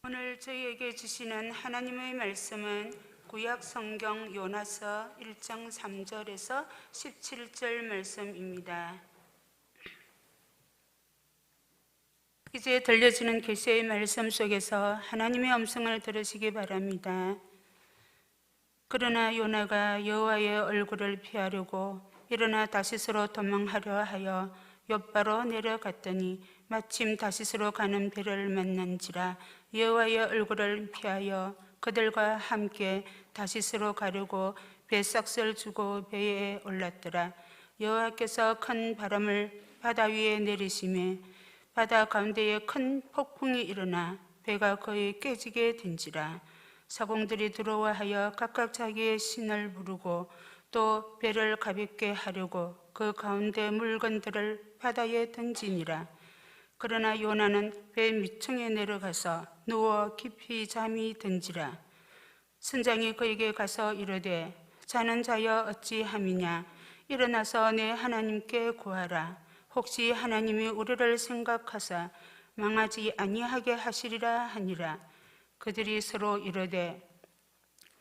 오늘 저희에게 주시는 하나님의 말씀은 구약 성경 요나서 1장 3절에서 17절 말씀입니다. 이제 들려지는 계시의 말씀 속에서 하나님의 음성을 들으시기 바랍니다. 그러나 요나가 여호와의 얼굴을 피하려고 일어나 다시스로 도망하려 하여 욥바로 내려갔더니 마침 다시스로 가는 배를 만난지라. 여호와의 얼굴을 피하여 그들과 함께 다시스로 가려고 배삭을 주고 배에 올랐더라. 여호와께서 큰 바람을 바다 위에 내리시매 바다 가운데에 큰 폭풍이 일어나 배가 거의 깨지게 된지라. 사공들이 들어와 하여 각각 자기의 신을 부르고 또 배를 가볍게 하려고 그 가운데 물건들을 바다에 던지니라. 그러나 요나는 배 밑층에 내려가서 누워 깊이 잠이 든지라. 선장이 그에게 가서 이르되 자는 자여 어찌함이냐. 일어나서 내 하나님께 구하라. 혹시 하나님이 우리를 생각하사 망하지 아니하게 하시리라 하니라. 그들이 서로 이르되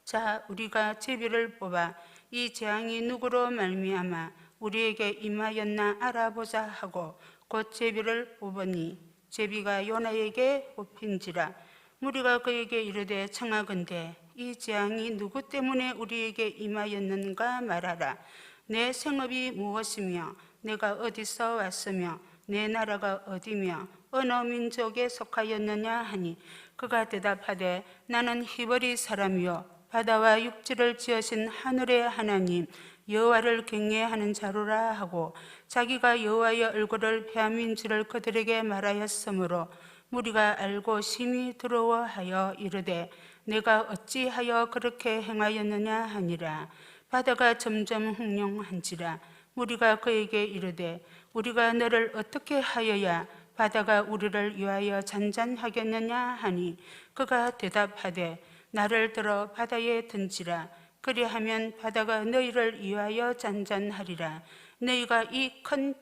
자 우리가 제비를 뽑아 이 재앙이 누구로 말미암아 우리에게 임하였나 알아보자 하고 곧 제비를 뽑으니 제비가 요나에게 뽑힌지라. 무리가 그에게 이르되 청하건대 이 재앙이 누구 때문에 우리에게 임하였는가 말하라. 내 생업이 무엇이며 내가 어디서 왔으며 내 나라가 어디며 어느 민족에 속하였느냐 하니 그가 대답하되 나는 히브리 사람이요 바다와 육지를 지으신 하늘의 하나님 여호와를 경외하는 자로라 하고 자기가 여호와의 얼굴을 피함인 줄을 그들에게 말하였으므로 무리가 알고 심히 두려워하여 이르되 내가 어찌하여 그렇게 행하였느냐 하니라. 바다가 점점 흥룡한지라. 무리가 그에게 이르되 우리가 너를 어떻게 하여야 바다가 우리를 위하여 잔잔하겠느냐 하니 그가 대답하되 나를 들어 바다에 던지라. 그리하면 바다가 너희를 위하여 잔잔하리라. 너희가 이 큰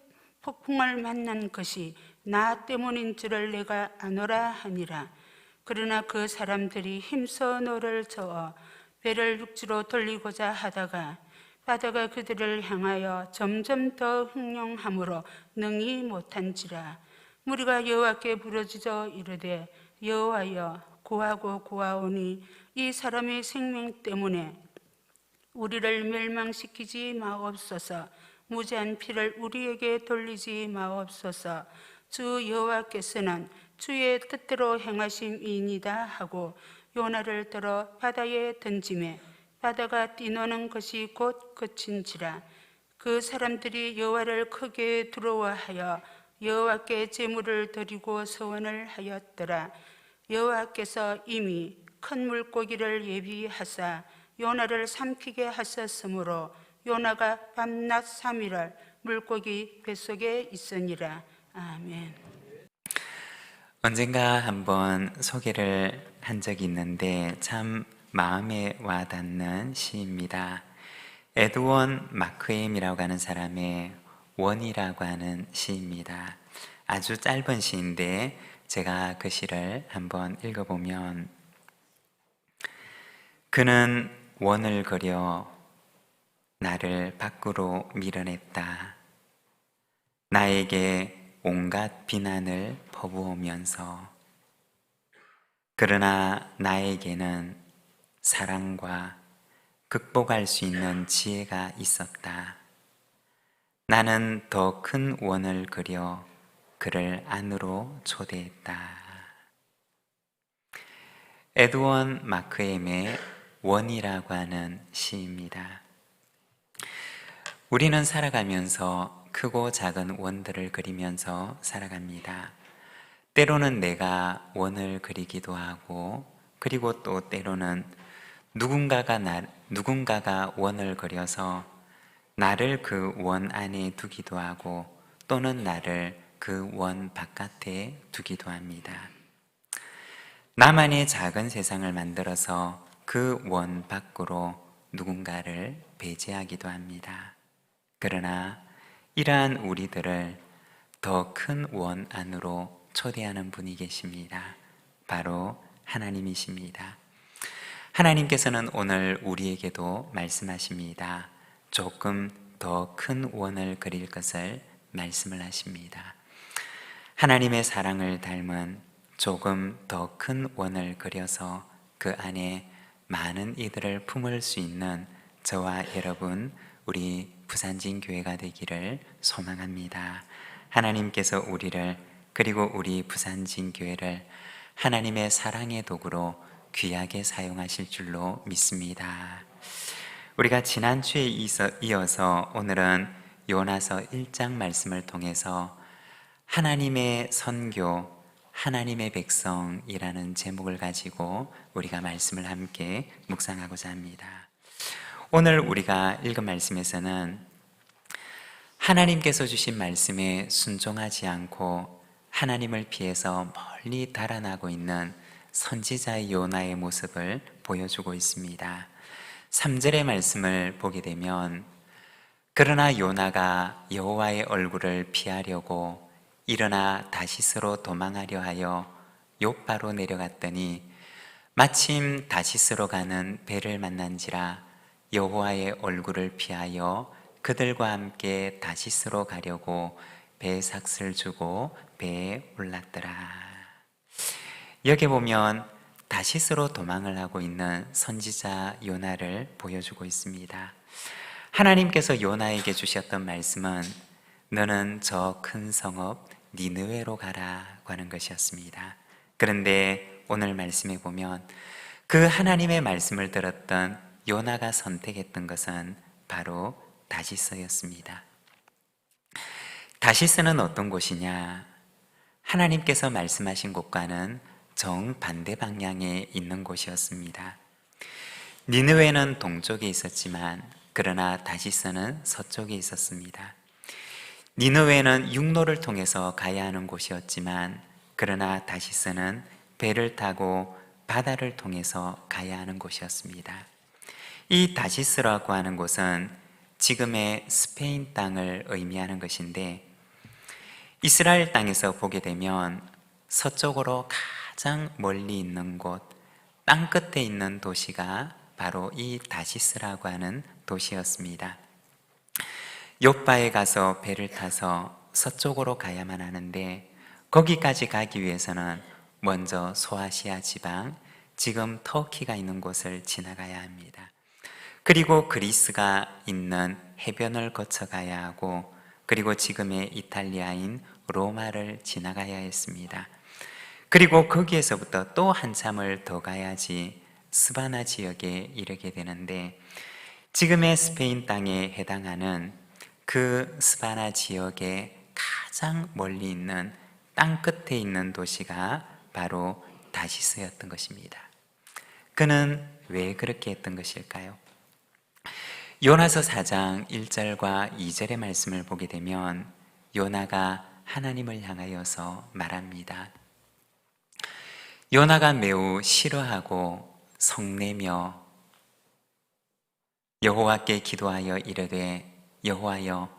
폭풍을 만난 것이 나 때문인 줄을 내가 아노라 하니라. 그러나 그 사람들이 힘써 노를 저어 배를 육지로 돌리고자 하다가 바다가 그들을 향하여 점점 더 흥룡함으로 능히 못한지라. 무리가 여호와께 부르짖어 이르되 여호와여 구하고 구하오니 이 사람의 생명 때문에 우리를 멸망시키지 마옵소서. 무죄한 피를 우리에게 돌리지 마옵소서. 주 여호와께서는 주의 뜻대로 행하심이니이다 하고 요나를 들어 바다에 던지매 바다가 뛰노는 것이 곧 그친지라. 그 사람들이 여호와를 크게 두려워하여 여호와께 제물을 드리고 서원을 하였더라. 여호와께서 이미 큰 물고기를 예비하사 요나를 삼키게 하셨으므로 요나가 밤낮 3일을 물고기 뱃속에 있으니라. 아멘. 언젠가 한번 소개를 한 적이 있는데 참 마음에 와닿는 시입니다. 에드원 마크엠이라고 하는 사람의 원이라고 하는 시입니다. 아주 짧은 시인데 제가 그 시를 한번 읽어보면 그는 원을 그려 나를 밖으로 밀어냈다. 나에게 온갖 비난을 퍼부으면서 그러나 나에게는 사랑과 극복할 수 있는 지혜가 있었다. 나는 더 큰 원을 그려 그를 안으로 초대했다. 에드원 마크엠의 원이라고 하는 시입니다. 우리는 살아가면서 크고 작은 원들을 그리면서 살아갑니다. 때로는 내가 원을 그리기도 하고 그리고 또 때로는 누군가가 원을 그려서 나를 그 원 안에 두기도 하고 또는 나를 그 원 바깥에 두기도 합니다. 나만의 작은 세상을 만들어서 그 원 밖으로 누군가를 배제하기도 합니다. 그러나 이러한 우리들을 더 큰 원 안으로 초대하는 분이 계십니다. 바로 하나님이십니다. 하나님께서는 오늘 우리에게도 말씀하십니다. 조금 더 큰 원을 그릴 것을 말씀을 하십니다. 하나님의 사랑을 닮은 조금 더 큰 원을 그려서 그 안에 많은 이들을 품을 수 있는 저와 여러분, 우리 부산진 교회가 되기를 소망합니다. 하나님께서 우리를, 그리고 우리 부산진 교회를 하나님의 사랑의 도구로 귀하게 사용하실 줄로 믿습니다. 우리가 지난주에 이어서 오늘은 요나서 1장 말씀을 통해서 하나님의 선교, 하나님의 백성이라는 제목을 가지고 우리가 말씀을 함께 묵상하고자 합니다. 오늘 우리가 읽은 말씀에서는 하나님께서 주신 말씀에 순종하지 않고 하나님을 피해서 멀리 달아나고 있는 선지자의 요나의 모습을 보여주고 있습니다. 3절의 말씀을 보게 되면, 그러나 요나가 여호와의 얼굴을 피하려고 일어나 다시스로 도망하려 하여 욥바로 내려갔더니 마침 다시스로 가는 배를 만난지라 여호와의 얼굴을 피하여 그들과 함께 다시스로 가려고 배에 삭슬 주고 배에 올랐더라. 여기 보면 다시스로 도망을 하고 있는 선지자 요나를 보여주고 있습니다. 하나님께서 요나에게 주셨던 말씀은 너는 저 큰 성읍 니느웨로 가라고 하는 것이었습니다. 그런데 오늘 말씀에 보면 그 하나님의 말씀을 들었던 요나가 선택했던 것은 바로 다시스였습니다. 다시스는 어떤 곳이냐? 하나님께서 말씀하신 곳과는 정반대 방향에 있는 곳이었습니다. 니느웨는 동쪽에 있었지만 그러나 다시스는 서쪽에 있었습니다. 니느웨는 육로를 통해서 가야 하는 곳이었지만 그러나 다시스는 배를 타고 바다를 통해서 가야 하는 곳이었습니다. 이 다시스라고 하는 곳은 지금의 스페인 땅을 의미하는 것인데, 이스라엘 땅에서 보게 되면 서쪽으로 가장 멀리 있는 곳, 땅 끝에 있는 도시가 바로 이 다시스라고 하는 도시였습니다. 욥바에 가서 배를 타서 서쪽으로 가야만 하는데, 거기까지 가기 위해서는 먼저 소아시아 지방, 지금 터키가 있는 곳을 지나가야 합니다. 그리고 그리스가 있는 해변을 거쳐가야 하고, 그리고 지금의 이탈리아인 로마를 지나가야 했습니다. 그리고 거기에서부터 또 한참을 더 가야지 스바나 지역에 이르게 되는데, 지금의 스페인 땅에 해당하는 그 스바나 지역의 가장 멀리 있는 땅 끝에 있는 도시가 바로 다시스였던 것입니다. 그는 왜 그렇게 했던 것일까요? 요나서 4장 1절과 2절의 말씀을 보게 되면 요나가 하나님을 향하여서 말합니다. 요나가 매우 싫어하고 성내며 여호와께 기도하여 이르되, 여호와여,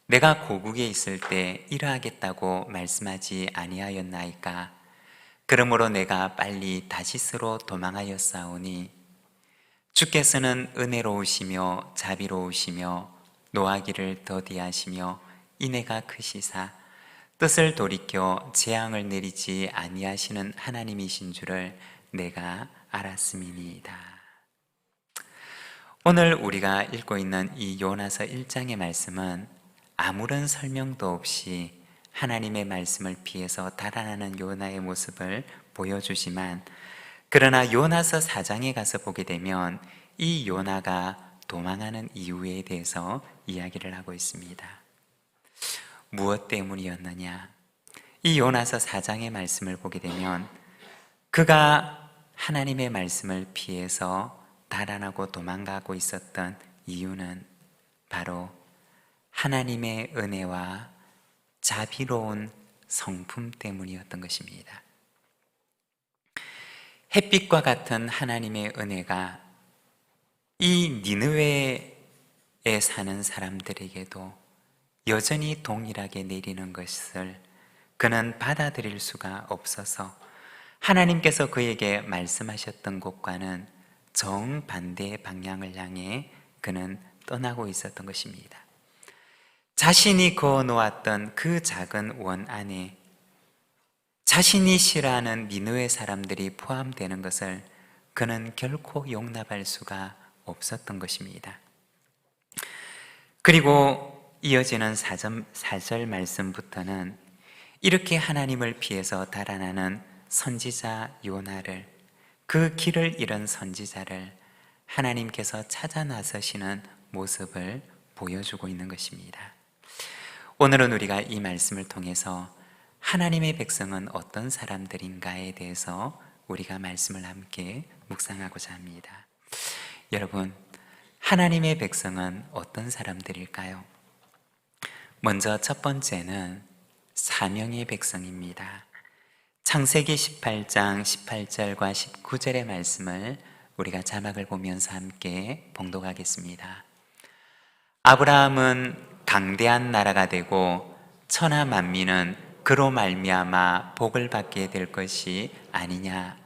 내가 고국에 있을 때 이러하겠다고 말씀하지 아니하였나이까? 그러므로 내가 빨리 다시스로 도망하였사오니 주께서는 은혜로우시며 자비로우시며 노하기를 더디하시며 인애가 크시사 뜻을 돌이켜 재앙을 내리지 아니하시는 하나님이신 줄을 내가 알았음이니이다. 오늘 우리가 읽고 있는 이 요나서 1장의 말씀은 아무런 설명도 없이 하나님의 말씀을 피해서 달아나는 요나의 모습을 보여주지만, 그러나 요나서 4장에 가서 보게 되면 이 요나가 도망하는 이유에 대해서 이야기를 하고 있습니다. 무엇 때문이었느냐? 이 요나서 4장의 말씀을 보게 되면 그가 하나님의 말씀을 피해서 달아나고 도망가고 있었던 이유는 바로 하나님의 은혜와 자비로운 성품 때문이었던 것입니다. 햇빛과 같은 하나님의 은혜가 이 니느웨에 사는 사람들에게도 여전히 동일하게 내리는 것을 그는 받아들일 수가 없어서 하나님께서 그에게 말씀하셨던 곳과는 정반대의 방향을 향해 그는 떠나고 있었던 것입니다. 자신이 그어놓았던 그 작은 원 안에 자신이 싫어하는 니느웨 사람들이 포함되는 것을 그는 결코 용납할 수가 없었던 것입니다. 그리고 이어지는 4절 말씀부터는 이렇게 하나님을 피해서 달아나는 선지자 요나를, 그 길을 잃은 선지자를 하나님께서 찾아 나서시는 모습을 보여주고 있는 것입니다. 오늘은 우리가 이 말씀을 통해서 하나님의 백성은 어떤 사람들인가에 대해서 우리가 말씀을 함께 묵상하고자 합니다. 여러분, 하나님의 백성은 어떤 사람들일까요? 먼저 첫 번째는 사명의 백성입니다. 창세기 18장 18절과 19절의 말씀을 우리가 자막을 보면서 함께 봉독하겠습니다. 아브라함은 강대한 나라가 되고 천하 만민은 그로 말미암아 복을 받게 될 것이 아니냐.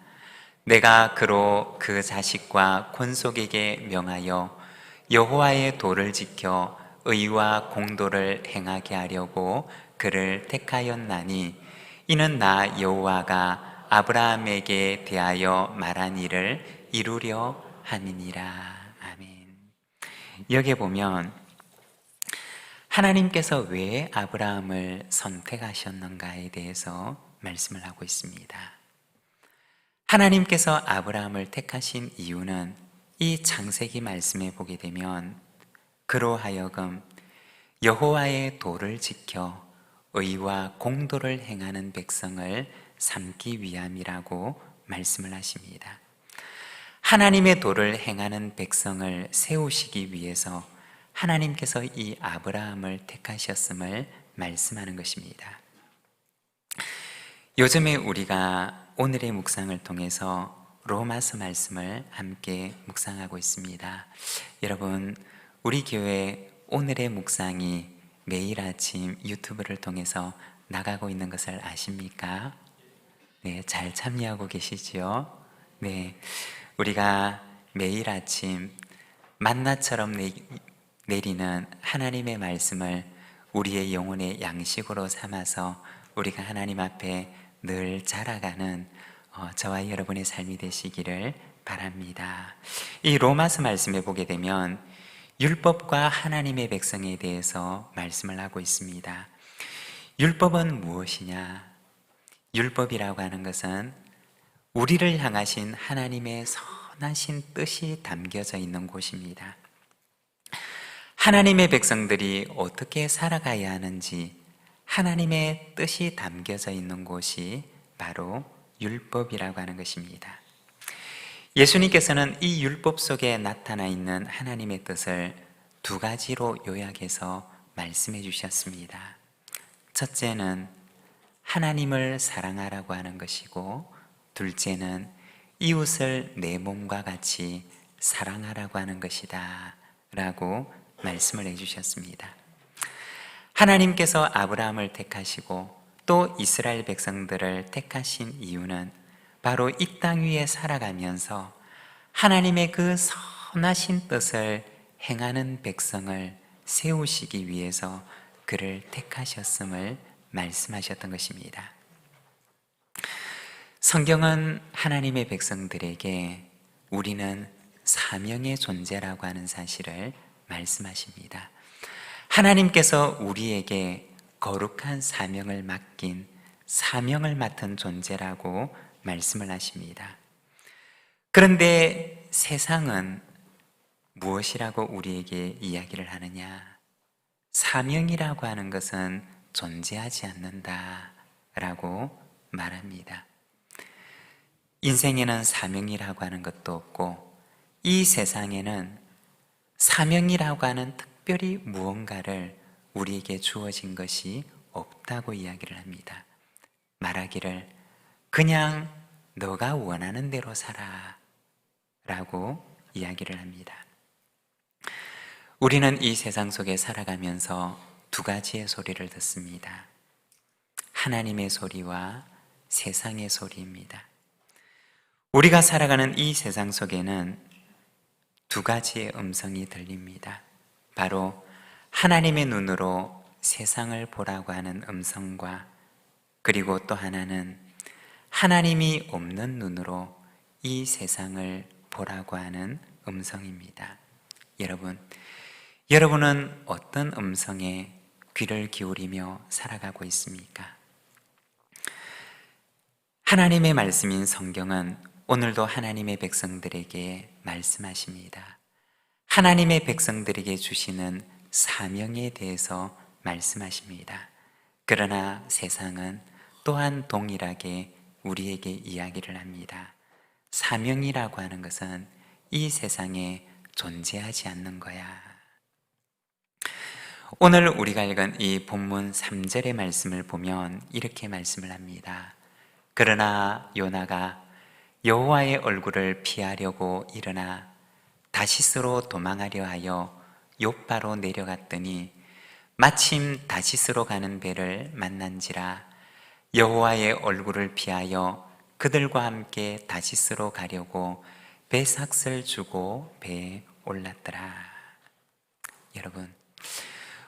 내가 그로 그 자식과 권속에게 명하여 여호와의 도를 지켜 의와 공도를 행하게 하려고 그를 택하였나니 이는 나 여호와가 아브라함에게 대하여 말한 일을 이루려 함이니라. 아멘. 여기에 보면 하나님께서 왜 아브라함을 선택하셨는가에 대해서 말씀을 하고 있습니다. 하나님께서 아브라함을 택하신 이유는 이 창세기 말씀에 보게 되면 그로 하여금 여호와의 도를 지켜 의와 공도를 행하는 백성을 삼기 위함이라고 말씀을 하십니다. 하나님의 도를 행하는 백성을 세우시기 위해서 하나님께서 이 아브라함을 택하셨음을 말씀하는 것입니다. 요즘에 우리가 오늘의 묵상을 통해서 로마서 말씀을 함께 묵상하고 있습니다. 여러분, 우리 교회 오늘의 묵상이 매일 아침 유튜브를 통해서 나가고 있는 것을 아십니까? 네, 잘 참여하고 계시지요? 네, 우리가 매일 아침 만나처럼 내리는 하나님의 말씀을 우리의 영혼의 양식으로 삼아서 우리가 하나님 앞에 늘 자라가는 저와 여러분의 삶이 되시기를 바랍니다. 이 로마서 말씀에 보게 되면 율법과 하나님의 백성에 대해서 말씀을 하고 있습니다. 율법은 무엇이냐? 율법이라고 하는 것은 우리를 향하신 하나님의 선하신 뜻이 담겨져 있는 곳입니다. 하나님의 백성들이 어떻게 살아가야 하는지 하나님의 뜻이 담겨져 있는 곳이 바로 율법이라고 하는 것입니다. 예수님께서는 이 율법 속에 나타나 있는 하나님의 뜻을 두 가지로 요약해서 말씀해 주셨습니다. 첫째는 하나님을 사랑하라고 하는 것이고, 둘째는 이웃을 내 몸과 같이 사랑하라고 하는 것이다 라고 말씀을 해주셨습니다. 하나님께서 아브라함을 택하시고 또 이스라엘 백성들을 택하신 이유는 바로 이 땅 위에 살아가면서 하나님의 그 선하신 뜻을 행하는 백성을 세우시기 위해서 그를 택하셨음을 말씀하셨던 것입니다. 성경은 하나님의 백성들에게 우리는 사명의 존재라고 하는 사실을 말씀하십니다. 하나님께서 우리에게 거룩한 사명을 맡긴 사명을 맡은 존재라고 말씀을 하십니다. 그런데 세상은 무엇이라고 우리에게 이야기를 하느냐? 사명이라고 하는 것은 존재하지 않는다라고 말합니다. 인생에는 사명이라고 하는 것도 없고 이 세상에는 사명이라고 하는 특별히 무언가를 우리에게 주어진 것이 없다고 이야기를 합니다. 말하기를 그냥 너가 원하는 대로 살아 라고 이야기를 합니다. 우리는 이 세상 속에 살아가면서 두 가지의 소리를 듣습니다. 하나님의 소리와 세상의 소리입니다. 우리가 살아가는 이 세상 속에는 두 가지의 음성이 들립니다. 바로 하나님의 눈으로 세상을 보라고 하는 음성과, 그리고 또 하나는 하나님이 없는 눈으로 이 세상을 보라고 하는 음성입니다. 여러분은 어떤 음성에 귀를 기울이며 살아가고 있습니까? 하나님의 말씀인 성경은 오늘도 하나님의 백성들에게 말씀하십니다. 하나님의 백성들에게 주시는 사명에 대해서 말씀하십니다. 그러나 세상은 또한 동일하게 우리에게 이야기를 합니다. 사명이라고 하는 것은 이 세상에 존재하지 않는 거야. 오늘 우리가 읽은 이 본문 3절의 말씀을 보면 이렇게 말씀을 합니다. 그러나 요나가 여호와의 얼굴을 피하려고 일어나 다시스로 도망하려 하여 욥바로 내려갔더니 마침 다시스로 가는 배를 만난지라. 여호와의 얼굴을 피하여 그들과 함께 다시스로 가려고 배삭을 주고 배에 올랐더라. 여러분,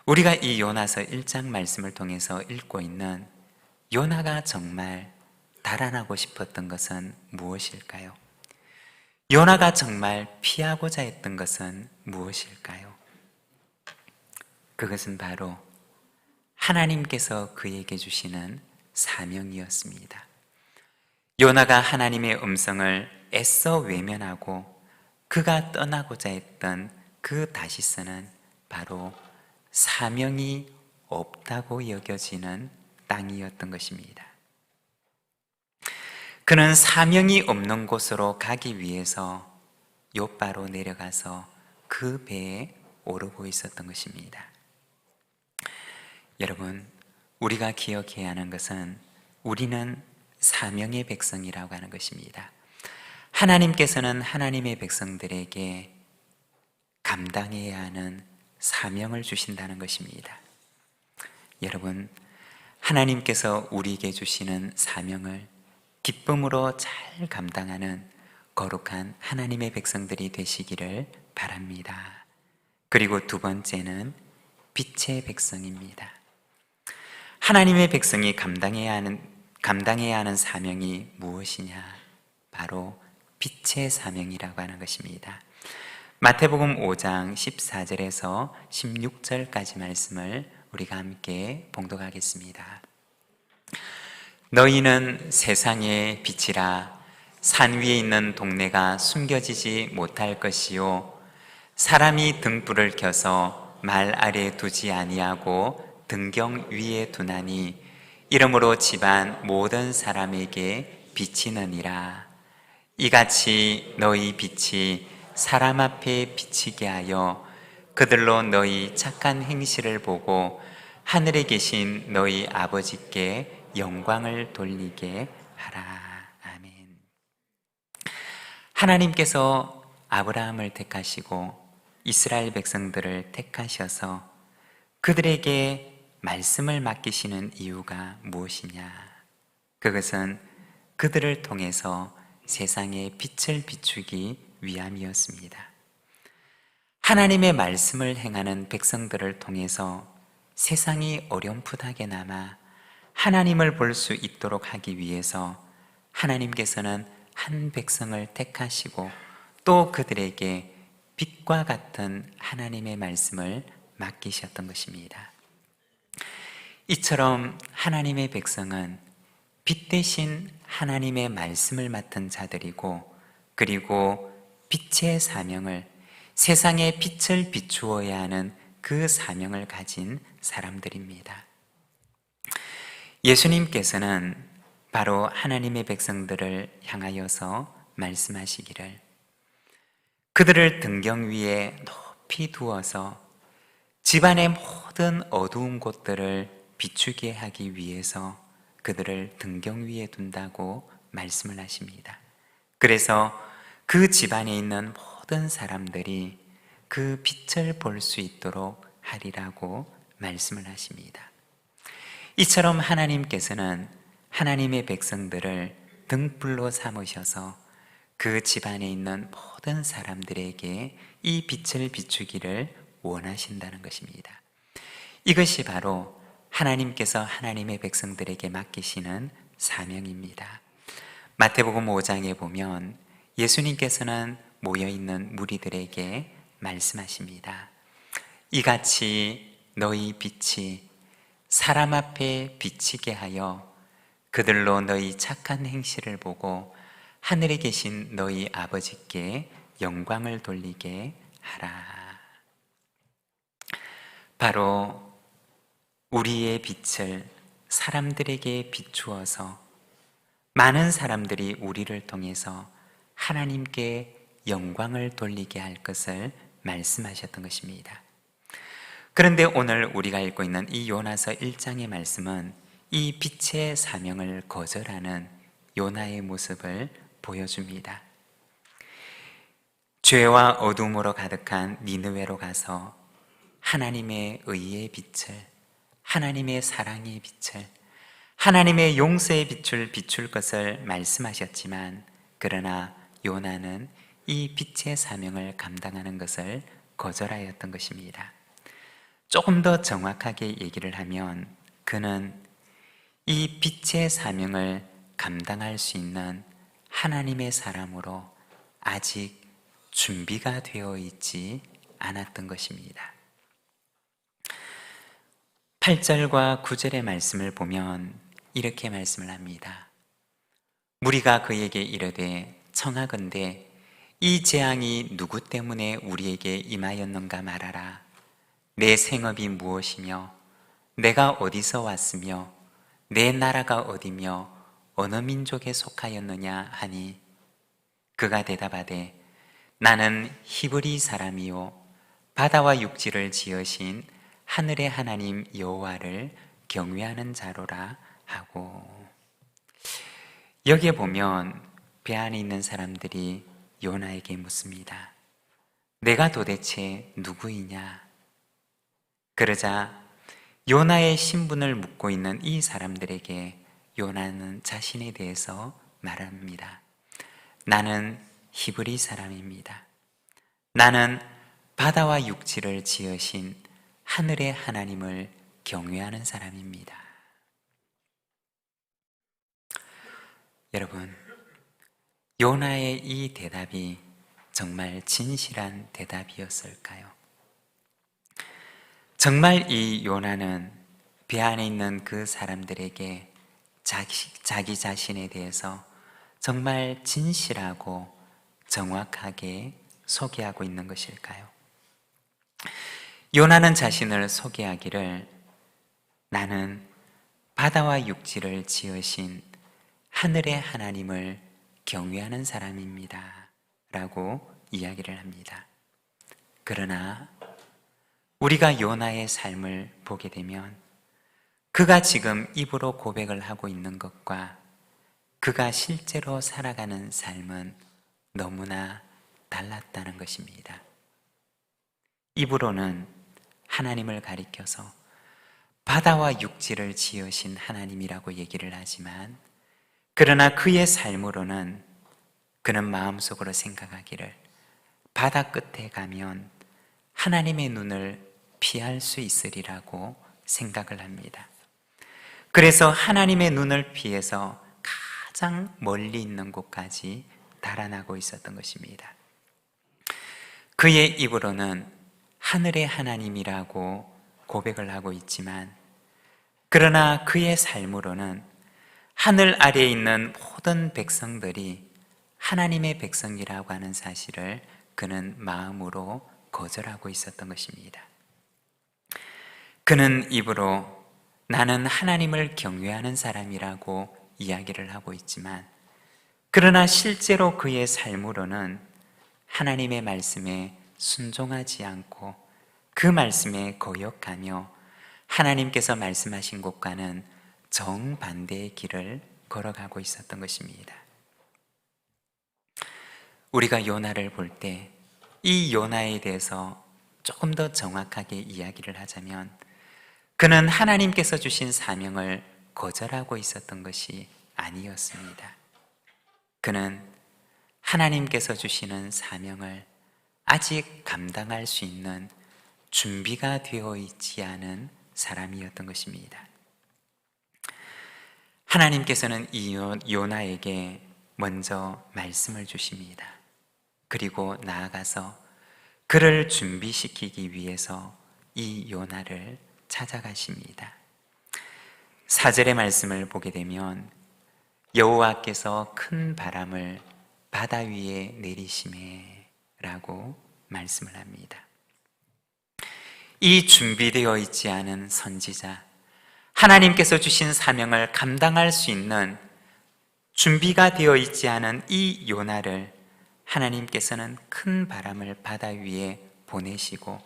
우리가 이 요나서 1장 말씀을 통해서 읽고 있는 요나가 정말 달아나고 싶었던 것은 무엇일까요? 요나가 정말 피하고자 했던 것은 무엇일까요? 그것은 바로 하나님께서 그에게 주시는 사명이었습니다. 요나가 하나님의 음성을 애써 외면하고 그가 떠나고자 했던 그 다시스는 바로 사명이 없다고 여겨지는 땅이었던 것입니다. 그는 사명이 없는 곳으로 가기 위해서 욥바로 내려가서 그 배에 오르고 있었던 것입니다. 여러분, 우리가 기억해야 하는 것은 우리는 사명의 백성이라고 하는 것입니다. 하나님께서는 하나님의 백성들에게 감당해야 하는 사명을 주신다는 것입니다. 여러분, 하나님께서 우리에게 주시는 사명을 기쁨으로 잘 감당하는 거룩한 하나님의 백성들이 되시기를 바랍니다. 그리고 두 번째는 빛의 백성입니다. 하나님의 백성이 감당해야 하는 사명이 무엇이냐? 바로 빛의 사명이라고 하는 것입니다. 마태복음 5장 14절에서 16절까지 말씀을 우리가 함께 봉독하겠습니다. 너희는 세상의 빛이라. 산 위에 있는 동네가 숨겨지지 못할 것이요, 사람이 등불을 켜서 말 아래 두지 아니하고 등경 위에 두나니 이러므로 집안 모든 사람에게 비치느니라. 이같이 너희 빛이 사람 앞에 비치게 하여 그들로 너희 착한 행실을 보고 하늘에 계신 너희 아버지께 영광을 돌리게 하라. 아멘. 하나님께서 아브라함을 택하시고 이스라엘 백성들을 택하셔서 그들에게 말씀을 맡기시는 이유가 무엇이냐? 그것은 그들을 통해서 세상에 빛을 비추기 위함이었습니다. 하나님의 말씀을 행하는 백성들을 통해서 세상이 어렴풋하게나마 하나님을 볼 수 있도록 하기 위해서 하나님께서는 한 백성을 택하시고 또 그들에게 빛과 같은 하나님의 말씀을 맡기셨던 것입니다. 이처럼 하나님의 백성은 빛 대신 하나님의 말씀을 맡은 자들이고, 그리고 빛의 사명을, 세상에 빛을 비추어야 하는 그 사명을 가진 사람들입니다. 예수님께서는 바로 하나님의 백성들을 향하여서 말씀하시기를, 그들을 등경 위에 높이 두어서 집안의 모든 어두운 곳들을 비추게 하기 위해서 그들을 등경 위에 둔다고 말씀을 하십니다. 그래서 그 집안에 있는 모든 사람들이 그 빛을 볼 수 있도록 하리라고 말씀을 하십니다. 이처럼 하나님께서는 하나님의 백성들을 등불로 삼으셔서 그 집안에 있는 모든 사람들에게 이 빛을 비추기를 원하신다는 것입니다. 이것이 바로 하나님께서 하나님의 백성들에게 맡기시는 사명입니다. 마태복음 5장에 보면 예수님께서는 모여있는 무리들에게 말씀하십니다. 이같이 너희 빛이 사람 앞에 비치게 하여 그들로 너희 착한 행실을 보고 하늘에 계신 너희 아버지께 영광을 돌리게 하라. 바로 우리의 빛을 사람들에게 비추어서 많은 사람들이 우리를 통해서 하나님께 영광을 돌리게 할 것을 말씀하셨던 것입니다. 그런데 오늘 우리가 읽고 있는 이 요나서 1장의 말씀은 이 빛의 사명을 거절하는 요나의 모습을 보여줍니다. 죄와 어둠으로 가득한 니느웨로 가서 하나님의 의의 빛을, 하나님의 사랑의 빛을, 하나님의 용서의 빛을 비출 것을 말씀하셨지만, 그러나 요나는 이 빛의 사명을 감당하는 것을 거절하였던 것입니다. 조금 더 정확하게 얘기를 하면 그는 이 빛의 사명을 감당할 수 있는 하나님의 사람으로 아직 준비가 되어 있지 않았던 것입니다. 8절과 9절의 말씀을 보면 이렇게 말씀을 합니다. 무리가 그에게 이르되 청하건대 이 재앙이 누구 때문에 우리에게 임하였는가 말하라. 내 생업이 무엇이며 내가 어디서 왔으며 내 나라가 어디며 어느 민족에 속하였느냐 하니 그가 대답하되 나는 히브리 사람이요 바다와 육지를 지으신 하늘의 하나님 여호와를 경외하는 자로라 하고, 여기에 보면 배 안에 있는 사람들이 요나에게 묻습니다. 내가 도대체 누구이냐? 그러자 요나의 신분을 묻고 있는 이 사람들에게 요나는 자신에 대해서 말합니다. 나는 히브리 사람입니다. 나는 바다와 육지를 지으신 하늘의 하나님을 경외하는 사람입니다. 여러분, 요나의 이 대답이 정말 진실한 대답이었을까요? 정말 이 요나는 배 안에 있는 그 사람들에게 자기 자신에 대해서 정말 진실하고 정확하게 소개하고 있는 것일까요? 요나는 자신을 소개하기를 나는 바다와 육지를 지으신 하늘의 하나님을 경외하는 사람입니다 라고 이야기를 합니다. 그러나 우리가 요나의 삶을 보게 되면 그가 지금 입으로 고백을 하고 있는 것과 그가 실제로 살아가는 삶은 너무나 달랐다는 것입니다. 입으로는 하나님을 가리켜서 바다와 육지를 지으신 하나님이라고 얘기를 하지만, 그러나 그의 삶으로는 그는 마음속으로 생각하기를 바다 끝에 가면 하나님의 눈을 피할 수 있으리라고 생각을 합니다. 그래서 하나님의 눈을 피해서 가장 멀리 있는 곳까지 달아나고 있었던 것입니다. 그의 입으로는 하늘의 하나님이라고 고백을 하고 있지만, 그러나 그의 삶으로는 하늘 아래에 있는 모든 백성들이 하나님의 백성이라고 하는 사실을 그는 마음으로 거절하고 있었던 것입니다. 그는 입으로 나는 하나님을 경외하는 사람이라고 이야기를 하고 있지만, 그러나 실제로 그의 삶으로는 하나님의 말씀에 순종하지 않고 그 말씀에 거역하며 하나님께서 말씀하신 곳과는 정반대의 길을 걸어가고 있었던 것입니다. 우리가 요나를 볼 때 이 요나에 대해서 조금 더 정확하게 이야기를 하자면, 그는 하나님께서 주신 사명을 거절하고 있었던 것이 아니었습니다. 그는 하나님께서 주시는 사명을 아직 감당할 수 있는 준비가 되어 있지 않은 사람이었던 것입니다. 하나님께서는 이 요나에게 먼저 말씀을 주십니다. 그리고 나아가서 그를 준비시키기 위해서 이 요나를 찾아가십니다. 4절의 말씀을 보게 되면 여호와께서 큰 바람을 바다 위에 내리시매 라고 말씀을 합니다. 이 준비되어 있지 않은 선지자, 하나님께서 주신 사명을 감당할 수 있는 준비가 되어 있지 않은 이 요나를 하나님께서는 큰 바람을 바다 위에 보내시고,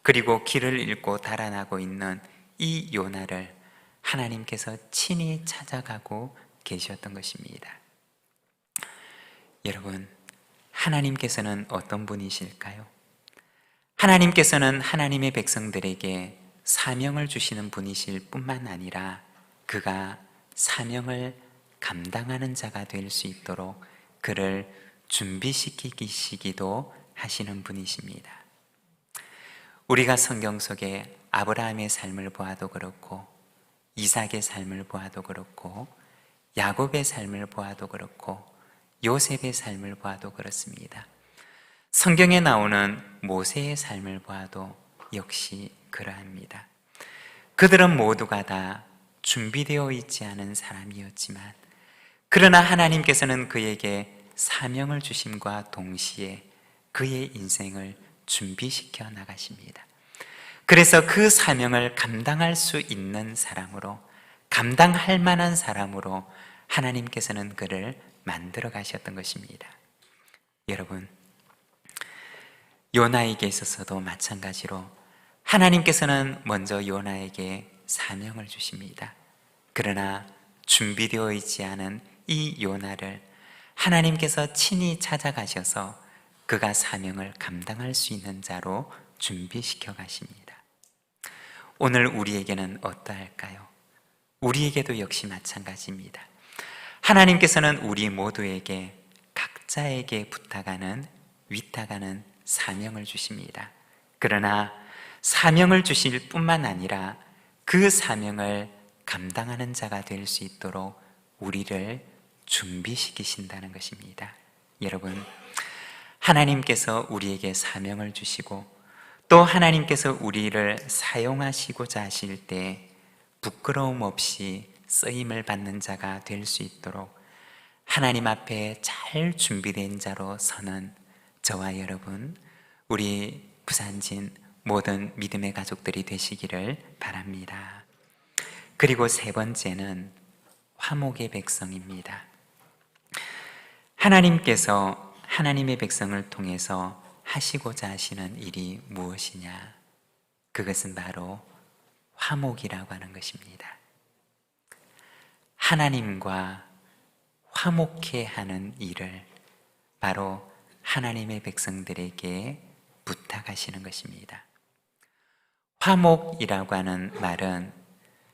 그리고 길을 잃고 달아나고 있는 이 요나를 하나님께서 친히 찾아가고 계셨던 것입니다. 여러분, 하나님께서는 어떤 분이실까요? 하나님께서는 하나님의 백성들에게 사명을 주시는 분이실 뿐만 아니라 그가 사명을 감당하는 자가 될 수 있도록 그를 준비시키시기도 하시는 분이십니다. 우리가 성경 속에 아브라함의 삶을 보아도 그렇고, 이삭의 삶을 보아도 그렇고, 야곱의 삶을 보아도 그렇고, 요셉의 삶을 보아도 그렇습니다. 성경에 나오는 모세의 삶을 보아도 역시 그러합니다. 그들은 모두가 다 준비되어 있지 않은 사람이었지만, 그러나 하나님께서는 그에게 사명을 주심과 동시에 그의 인생을 준비시켜 나가십니다. 그래서 그 사명을 감당할 수 있는 사람으로, 감당할 만한 사람으로 하나님께서는 그를 만들어 가셨던 것입니다. 여러분, 요나에게 있어서도 마찬가지로 하나님께서는 먼저 요나에게 사명을 주십니다. 그러나 준비되어 있지 않은 이 요나를 하나님께서 친히 찾아가셔서 그가 사명을 감당할 수 있는 자로 준비시켜 가십니다. 오늘 우리에게는 어떠할까요? 우리에게도 역시 마찬가지입니다. 하나님께서는 우리 모두에게 각자에게 부탁하는, 위탁하는 사명을 주십니다. 그러나 사명을 주실 뿐만 아니라 그 사명을 감당하는 자가 될 수 있도록 우리를 준비시키신다는 것입니다. 여러분, 하나님께서 우리에게 사명을 주시고 또 하나님께서 우리를 사용하시고자 하실 때 부끄러움 없이 쓰임을 받는 자가 될 수 있도록 하나님 앞에 잘 준비된 자로 서는 저와 여러분, 우리 부산진 모든 믿음의 가족들이 되시기를 바랍니다. 그리고 세 번째는 화목의 백성입니다. 하나님께서 하나님의 백성을 통해서 하시고자 하시는 일이 무엇이냐? 그것은 바로 화목이라고 하는 것입니다. 하나님과 화목해 하는 일을 바로 하나님의 백성들에게 부탁하시는 것입니다. 화목이라고 하는 말은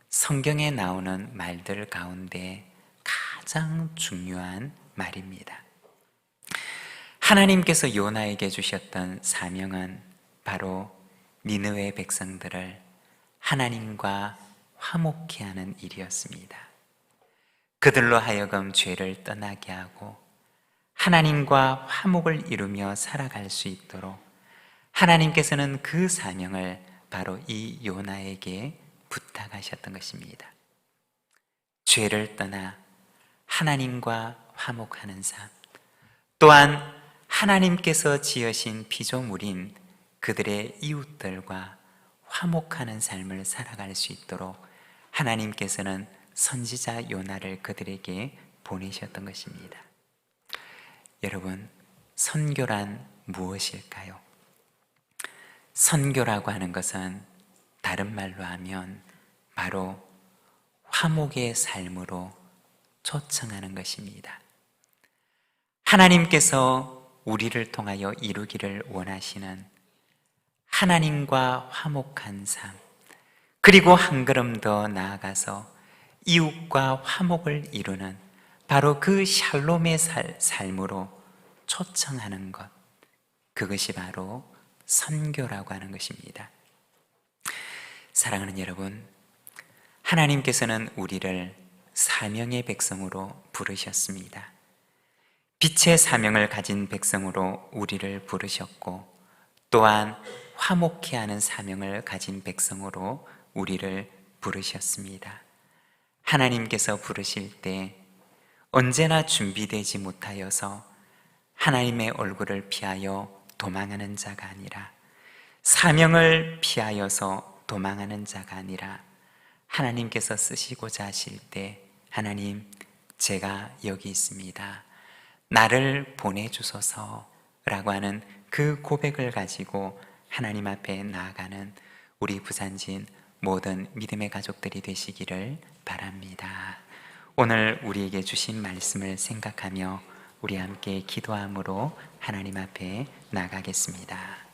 성경에 나오는 말들 가운데 가장 중요한 말입니다. 하나님께서 요나에게 주셨던 사명은 바로 니느웨 백성들을 하나님과 화목케 하는 일이었습니다. 그들로 하여금 죄를 떠나게 하고 하나님과 화목을 이루며 살아갈 수 있도록 하나님께서는 그 사명을 바로 이 요나에게 부탁하셨던 것입니다. 죄를 떠나 하나님과 화목하는 삶, 또한 하나님께서 지으신 피조물인 그들의 이웃들과 화목하는 삶을 살아갈 수 있도록 하나님께서는 선지자 요나를 그들에게 보내셨던 것입니다. 여러분, 선교란 무엇일까요? 선교라고 하는 것은 다른 말로 하면 바로 화목의 삶으로 초청하는 것입니다. 하나님께서 우리를 통하여 이루기를 원하시는 하나님과 화목한 삶, 그리고 한 걸음 더 나아가서 이웃과 화목을 이루는 바로 그 샬롬의 삶으로 초청하는 것, 그것이 바로 선교라고 하는 것입니다. 사랑하는 여러분, 하나님께서는 우리를 사명의 백성으로 부르셨습니다. 빛의 사명을 가진 백성으로 우리를 부르셨고, 또한 화목케 하는 사명을 가진 백성으로 우리를 부르셨습니다. 하나님께서 부르실 때 언제나 준비되지 못하여서 하나님의 얼굴을 피하여 도망하는 자가 아니라, 사명을 피하여서 도망하는 자가 아니라, 하나님께서 쓰시고자 하실 때 하나님, 제가 여기 있습니다, 나를 보내주소서 라고 하는 그 고백을 가지고 하나님 앞에 나아가는 우리 부산진 모든 믿음의 가족들이 되시기를 바랍니다. 오늘 우리에게 주신 말씀을 생각하며 우리 함께 기도함으로 하나님 앞에 나가겠습니다.